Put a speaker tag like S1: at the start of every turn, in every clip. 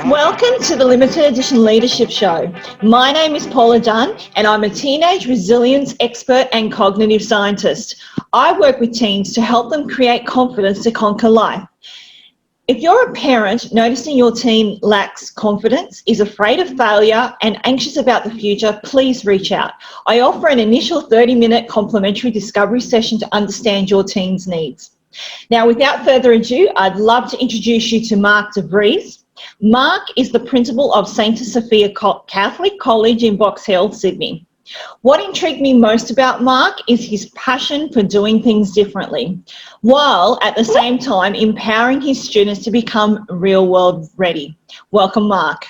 S1: Welcome to the Limited Edition Leadership Show. My name is Paula Dunn and I'm a teenage resilience expert and cognitive scientist. I work with teens to help them create confidence to conquer life. If you're a parent noticing your teen lacks confidence, is afraid of failure and anxious about the future, please reach out. I offer an initial 30-minute complimentary discovery session to understand your teen's needs. Now, without further ado, I'd love to introduce you to Mark DeVries. Mark is the principal of Santa Sophia Catholic College in Box Hill, Sydney. What intrigued me most about Mark is his passion for doing things differently, while at the same time empowering his students to become real-world ready. Welcome, Mark.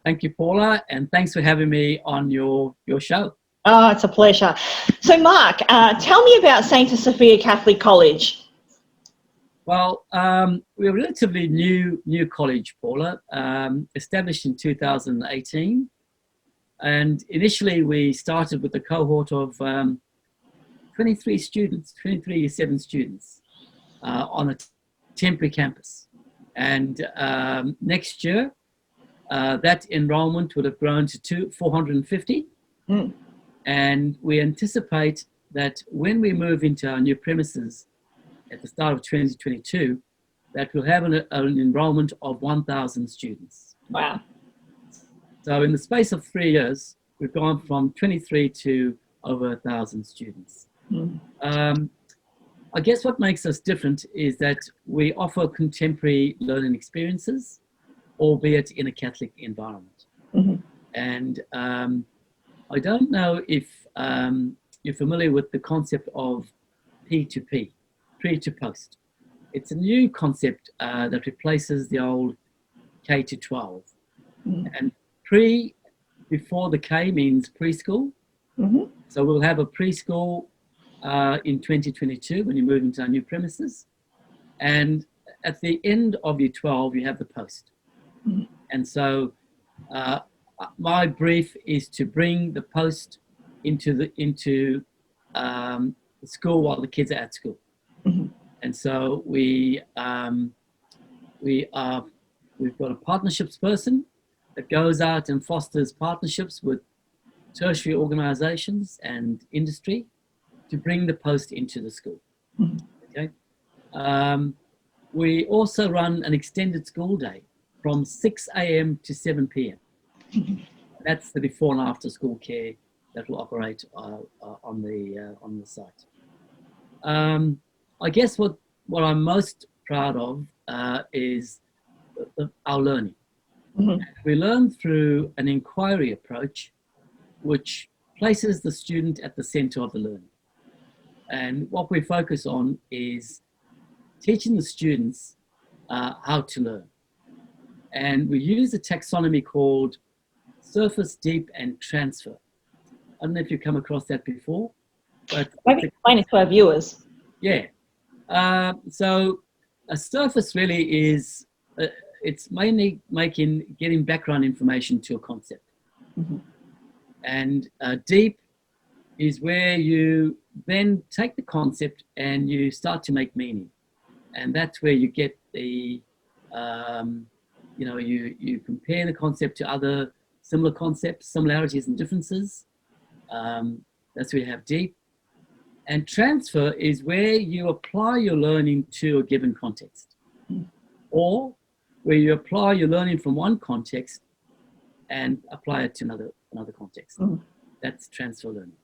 S2: Thank you, Paula, and thanks for having me on your show.
S1: Oh, it's a pleasure. So, Mark, tell me about Santa Sophia Catholic College.
S2: Well, we're a relatively new college, Paula, established in 2018. And initially we started with a cohort of 23 students, 23 Year 7 students on a temporary campus. And next year, that enrollment would have grown to 450. And we anticipate that when we move into our new premises at the start of 2022, that we'll have an enrollment of 1,000 students.
S1: Wow.
S2: So in the space of 3 years, we've gone from 23 to over 1,000 students. I guess what makes us different is that we offer contemporary learning experiences, albeit in a Catholic environment. And I don't know if you're familiar with the concept of P2P, pre to post. It's a new concept that replaces the old K to 12. And pre, before the K, means preschool. So we'll have a preschool in 2022 when you move into our new premises. And at the end of year 12, you have the post. And so my brief is to bring the post into the school while the kids are at school. And so we've got a partnerships person that goes out and fosters partnerships with tertiary organizations and industry to bring the post into the school. Okay. We also run an extended school day from 6 a.m. to 7 p.m. That's the before and after school care that will operate on the site. I guess what I'm most proud of is our learning. We learn through an inquiry approach, which places the student at the center of the learning. And what we focus on is teaching the students how to learn. And we use a taxonomy called surface, deep, and transfer. I don't know if you've come across that before, but
S1: maybe explain it to our viewers.
S2: Yeah. So a surface really is, it's mainly getting background information to a concept. And deep is where you then take the concept and you start to make meaning. And that's where you get the, you compare the concept to other similar concepts, similarities and differences. That's where you have deep. And transfer is where you apply your learning to a given context, or where you apply your learning from one context and apply it to another context. That's transfer learning.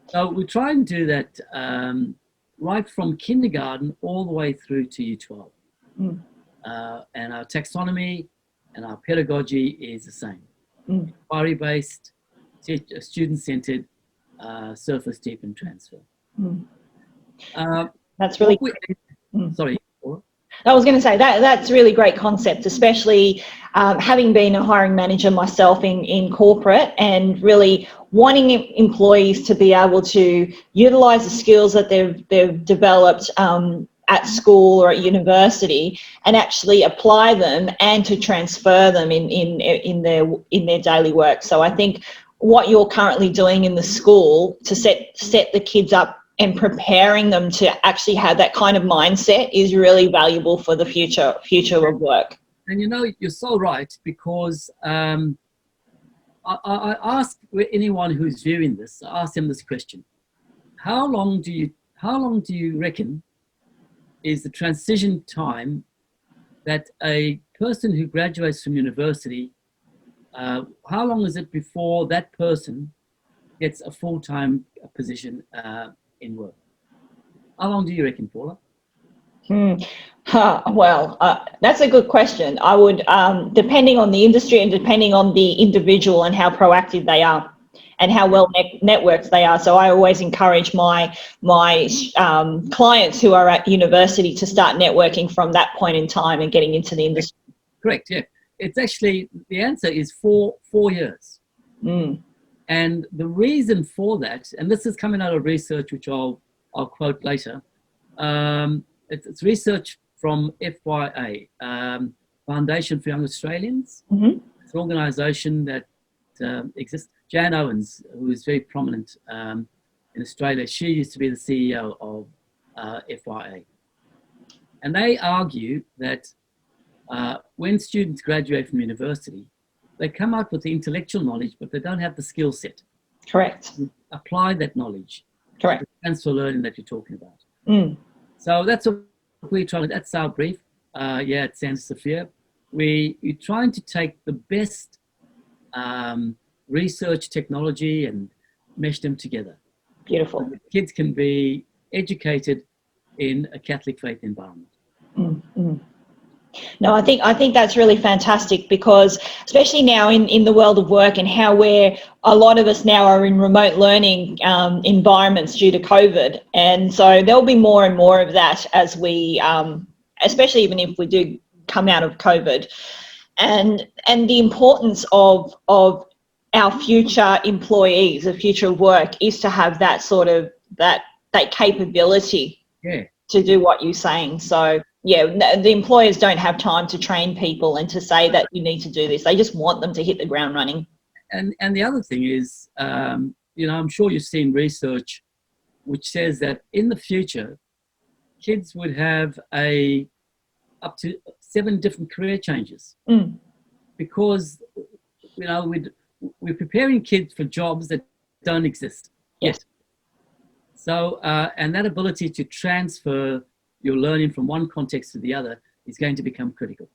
S2: So we try and do that right from kindergarten all the way through to year 12. And our taxonomy and our pedagogy is the same. Inquiry-based, student-centered, surface, deep, and transfer.
S1: That's really
S2: sorry.
S1: I was going to say that's a really great concept, especially having been a hiring manager myself in corporate and really wanting employees to be able to utilise the skills that they've developed at school or at university and actually apply them and to transfer them in their daily work. So I think what you're currently doing in the school to set the kids up and preparing them to actually have that kind of mindset is really valuable for the future of work.
S2: And you know, you're so right, because I ask anyone who's viewing this, I ask them this question: how long do you reckon is the transition time that a person who graduates from university, how long is it before that person gets a full-time position in work? How long do you reckon, Paula?
S1: Well, that's a good question. I would, depending on the industry and depending on the individual and how proactive they are and how well networked they are. So I always encourage my clients who are at university to start networking from that point in time and getting into the industry.
S2: Correct, yeah. It's actually, the answer is four years. And the reason for that, and this is coming out of research, which I'll quote later, it's research from FYA, Foundation for Young Australians. It's an organisation that exists. Jan Owens, who is very prominent in Australia, she used to be the CEO of FYA. And they argue that when students graduate from university, they come out with the intellectual knowledge, but they don't have the skill set.
S1: Correct.
S2: To apply that knowledge.
S1: Correct.
S2: The transfer learning that you're talking about. So that's what we're trying to, that's our brief. At Santa Sophia. We're trying to take the best research technology and mesh them together.
S1: Beautiful.
S2: So that kids can be educated in a Catholic faith environment.
S1: No, I think that's really fantastic, because especially now in the world of work and how a lot of us now are in remote learning environments due to COVID. And so there'll be more and more of that as we, especially even if we do come out of COVID, and the importance of our future employees, the future of work, is to have that sort of, that capability to do what you're saying. So yeah, the employers don't have time to train people and to say that you need to do this. They just want them to hit the ground running. And
S2: the other thing is, you know, I'm sure you've seen research which says that in the future, kids would have up to 7 different career changes, because, you know, we're preparing kids for jobs that don't exist yet. So, and that ability to transfer your learning from one context to the other is going to become critical.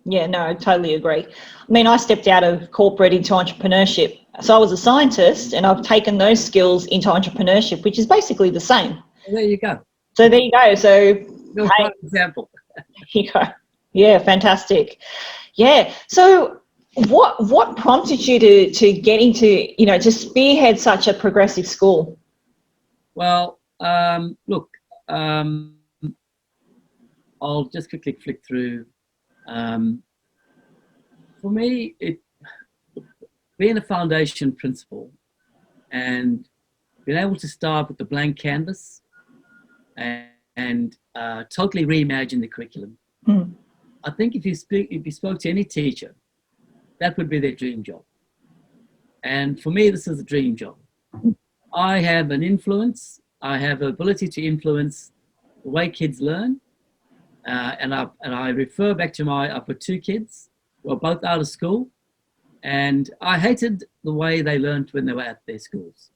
S1: Yeah, no, I totally agree. I mean, I stepped out of corporate into entrepreneurship. So I was a scientist, and I've taken those skills into entrepreneurship, which is basically the same.
S2: Well, there you go.
S1: So there you go. So
S2: hey, example.
S1: Here you go. Yeah, fantastic. Yeah. So what prompted you to get into, you know, to spearhead such a progressive school?
S2: Well, look, I'll just quickly flick through. For me, being a foundation principal and being able to start with the blank canvas and totally reimagine the curriculum. I think if you spoke to any teacher, that would be their dream job. And for me, this is a dream job. I have an influence. I have the ability to influence the way kids learn. And I refer back to I've got 2 kids who are both out of school, and I hated the way they learned when they were at their schools.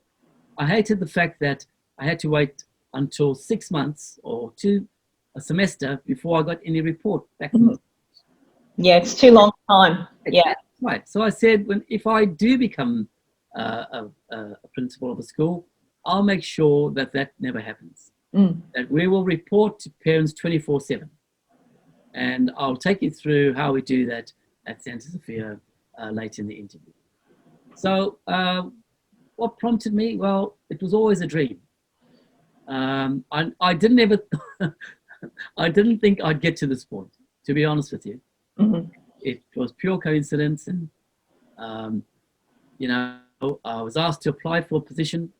S2: I hated the fact that I had to wait until 6 months or a semester before I got any report back from them.
S1: Yeah, it's too long time. Yeah.
S2: Right. So I said, if I do become a principal of a school, I'll make sure that never happens. That we will report to parents 24/7. And I'll take you through how we do that at Santa Sophia later in the interview. So what prompted me? Well, it was always a dream. I didn't think I'd get to this point, to be honest with you. It was pure coincidence, and you know, I was asked to apply for a position.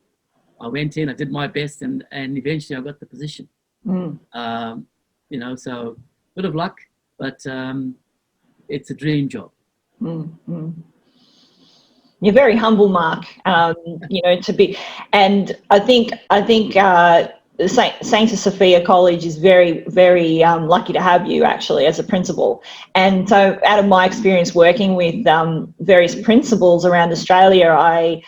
S2: I went in, I did my best, and eventually I got the position. You know, so a bit of luck, but it's a dream job.
S1: You're very humble, Mark. You know, to be, and I think Santa Sophia College is very, very lucky to have you actually as a principal. And so out of my experience working with various principals around Australia, I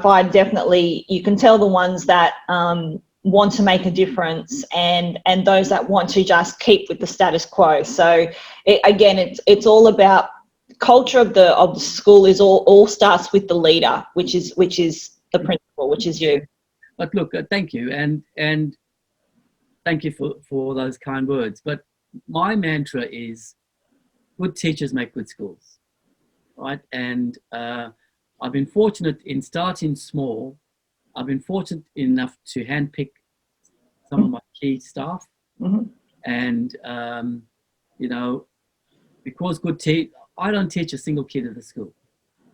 S1: find definitely you can tell the ones that want to make a difference and those that want to just keep with the status quo. So it's all about culture of the school. Is all starts with the leader, which is the principal, which is you.
S2: But look, thank you, and thank you for those kind words. But my mantra is, good teachers make good schools, right? And I've been fortunate in starting small. I've been fortunate enough to handpick some of my key staff, and you know, because I don't teach a single kid at the school,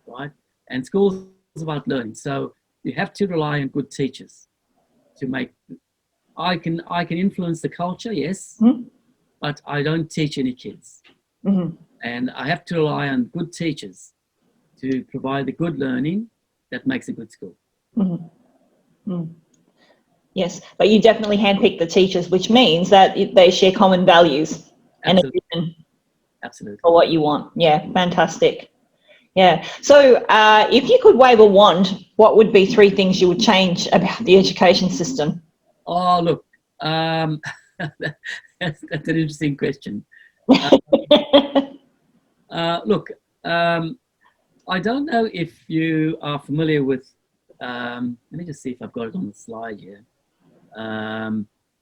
S2: right? And school is about learning, so you have to rely on good teachers to make. I can influence the culture, yes, but I don't teach any kids, and I have to rely on good teachers to provide the good learning that makes a good school.
S1: Yes, but you definitely handpick the teachers, which means that they share common values and a vision for what you want. Yeah, fantastic. Yeah. So if you could wave a wand, what would be 3 things you would change about the education system?
S2: Oh, look, that's an interesting question. Look, I don't know if you are familiar with, let me just see if I've got it on the slide here.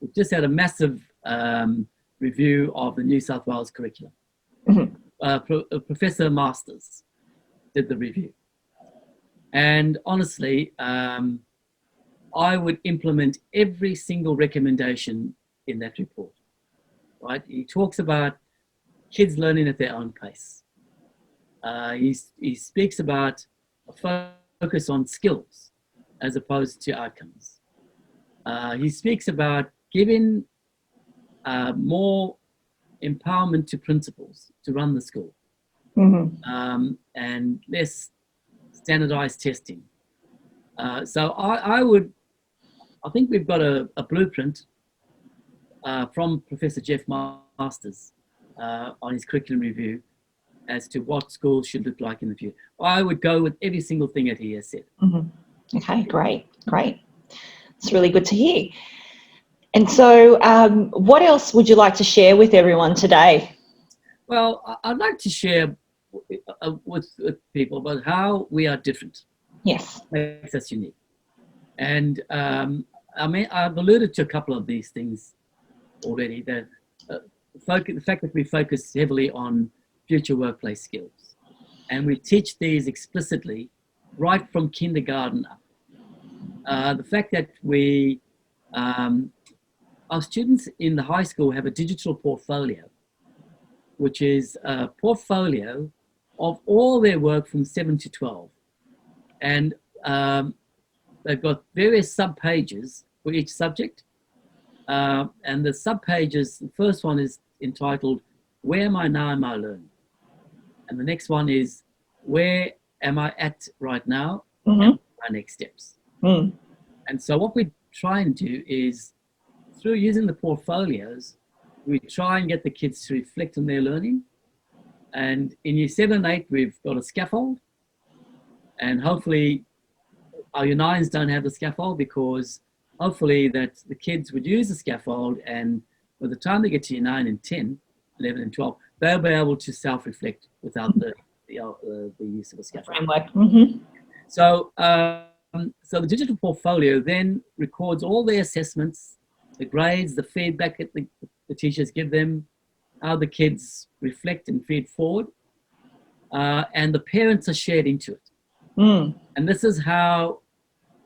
S2: We've just had a massive review of the New South Wales curriculum. Professor Masters did the review. And honestly, I would implement every single recommendation in that report, right? He talks about kids learning at their own pace. He speaks about a focus on skills as opposed to outcomes. He speaks about giving more empowerment to principals to run the school, and less standardized testing. So I think we've got a blueprint from Professor Jeff Masters on his curriculum review as to what schools should look like in the future. I would go with every single thing that he has said.
S1: Okay, great. It's really good to hear. And so what else would you like to share with everyone today?
S2: Well, I'd like to share with people about how we are different.
S1: Yes.
S2: Makes us unique. And I've alluded to a couple of these things already. The fact that we focus heavily on future workplace skills, and we teach these explicitly right from kindergarten up. The fact that our students in the high school have a digital portfolio, which is a portfolio of all their work from 7 to 12. And they've got various sub-pages for each subject. And the sub-pages, the first one is entitled, Where Am I Now in My Learning? And the next one is, Where Am I at right now? And my next steps. And so what we try and do is, through using the portfolios, we try and get the kids to reflect on their learning. And in year 7 and 8, we've got a scaffold. And hopefully our year 9s don't have the scaffold, because hopefully that the kids would use the scaffold, and by the time they get to year 9 and 10, 11 and 12, they'll be able to self-reflect without the use of a scaffold. So, so the digital portfolio then records all their assessments, the grades, the feedback that the teachers give them, how the kids reflect and feed forward, and the parents are shared into it. And this is how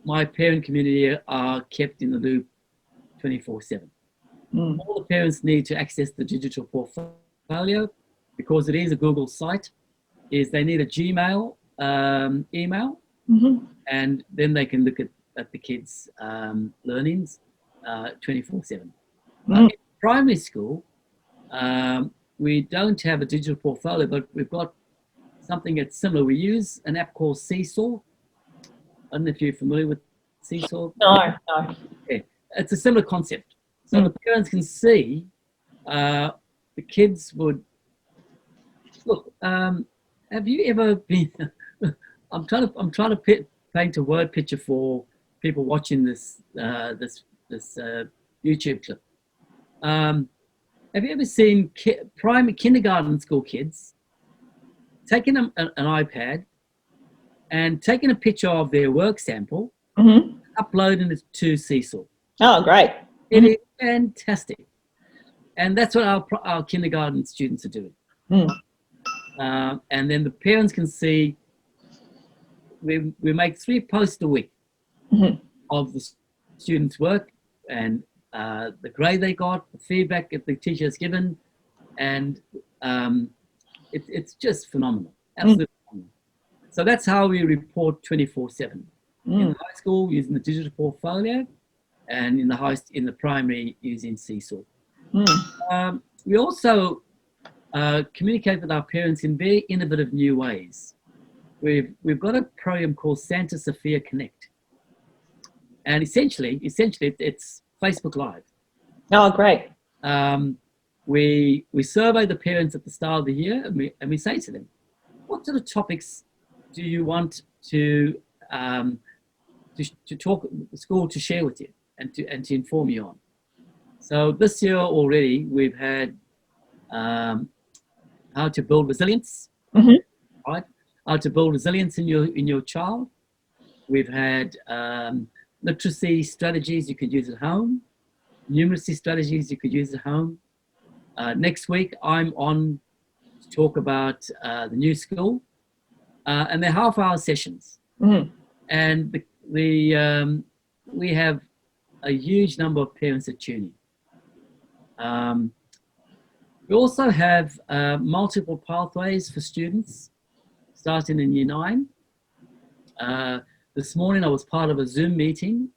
S2: my parent community are kept in the loop 24/7. All the parents need to access the digital portfolio, because it is a Google site, is they need a Gmail email, and then they can look at the kids' learnings 24/7. In primary school, we don't have a digital portfolio, but we've got something that's similar. We use an app called Seesaw. I don't know if you're familiar with Seesaw.
S1: No.
S2: Okay. it's a similar concept. So the parents can see the kids would look. Have you ever been? I'm trying to paint a word picture for people watching this YouTube clip. Have you ever seen primary kindergarten school kids taking an iPad and taking a picture of their work sample, uploading it to Seesaw?
S1: Oh, great.
S2: It is fantastic. And that's what our kindergarten students are doing. And then the parents can see we make 3 posts a week of the students' work and the grade they got, the feedback that the teacher has given, and it's just phenomenal, absolutely phenomenal. So that's how we report 24/7. In the high school, using the digital portfolio, and in the primary, using Seesaw. We also communicate with our parents in very innovative new ways. We've got a program called Santa Sophia Connect, and essentially it's Facebook Live.
S1: Oh, great.
S2: We survey the parents at the start of the year, and we say to them, what sort of topics do you want to talk the school to share with you and to inform you on? So this year already we've had how to build resilience, right? How to build resilience in your child. We've had literacy strategies you could use at home, numeracy strategies you could use at home. Next week I'm on to talk about the new school, and they're half-hour sessions, and we have a huge number of parents that tune in. We also have multiple pathways for students starting in Year 9. This morning I was part of a Zoom meeting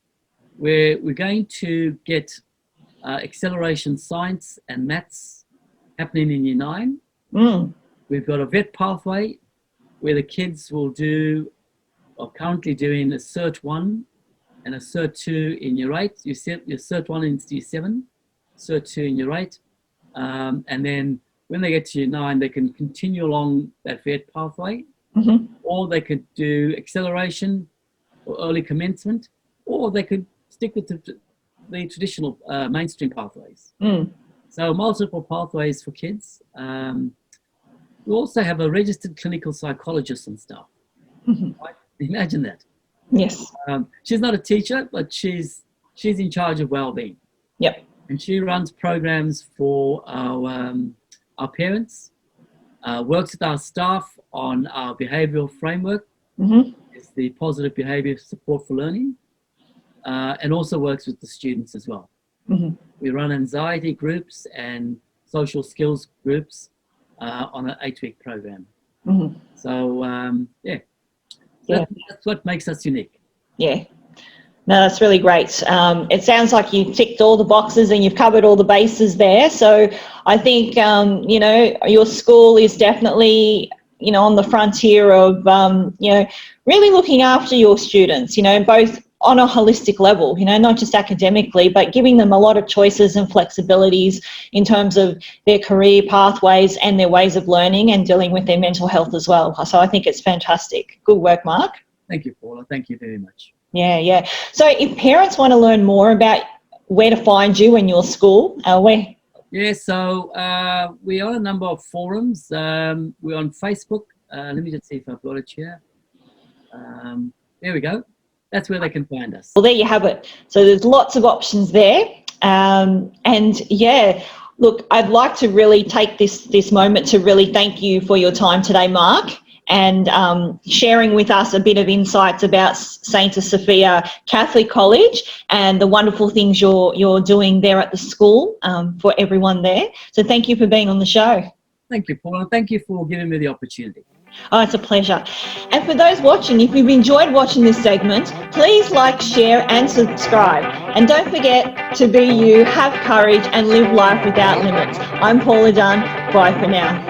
S2: where we're going to get acceleration science and maths happening in Year 9. We've got a vet pathway where the kids will are currently doing a Cert 1 and a Cert 2 in Year 8. You set your Cert 1 in Year 7, Cert 2 in Year 8. And then when they get to Year 9, they can continue along that vet pathway, or they could do acceleration or early commencement, or they could stick with the traditional mainstream pathways. So multiple pathways for kids. We also have a registered clinical psychologist on staff. Right? Imagine that.
S1: Yes.
S2: She's not a teacher, but she's in charge of well-being.
S1: Yep.
S2: And she runs programs for our parents, works with our staff on our behavioural framework, it's the positive behaviour support for learning, and also works with the students as well. We run anxiety groups and social skills groups on an 8-week program. So that's what makes us unique. Yeah.
S1: No, that's really great. It sounds like you've ticked all the boxes and you've covered all the bases there. So I think, your school is definitely, on the frontier of, really looking after your students, both on a holistic level, not just academically, but giving them a lot of choices and flexibilities in terms of their career pathways and their ways of learning and dealing with their mental health as well. So I think it's fantastic. Good work, Mark.
S2: Thank you, Paula. Thank you very much.
S1: Yeah. So if parents want to learn more about where to find you and your school, where?
S2: Yeah, so we're on a number of forums. We're on Facebook. Let me just see if I've got it here. There we go. That's where they can find us.
S1: Well, there you have it. So there's lots of options there. Look, I'd like to really take this moment to really thank you for your time today, Mark, and sharing with us a bit of insights about Santa Sophia Catholic College and the wonderful things you're doing there at the school for everyone there. So thank you for being on the show.
S2: Thank you, Paul, and thank you for giving me the opportunity.
S1: Oh, it's a pleasure. And for those watching, if you've enjoyed watching this segment, please like, share and subscribe. And don't forget to be you, have courage and live life without limits. I'm Paula Dunn. Bye for now.